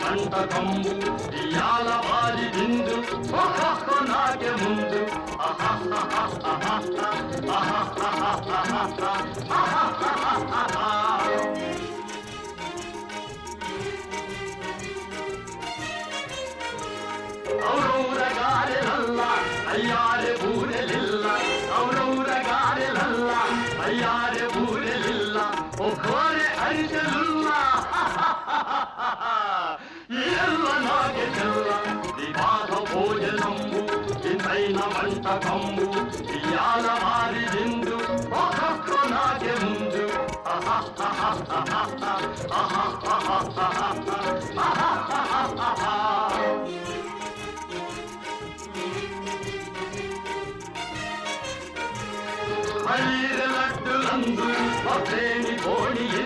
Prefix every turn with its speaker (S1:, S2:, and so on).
S1: వంటకంబు ఇయాల వారి విందు నాకే ముందు ఔరగారెలల్ల అయ్యారే ఊరెలిల్ల ఔరగారెలల్ల అయ్యారే ఊరెలిల్ల ఒక్కోరే అరిచెలుల్ల ಎಲ್ಲ ನಾಗೆ ಚೆಲ್ಲ ವಿವಾಹ ಭೋಜನಂಬು ಇಂತೈನ వంటకంబు ఇయాల వారి విందు ఒక్కొక్క నాಗೆ ముందు లడ్డులందు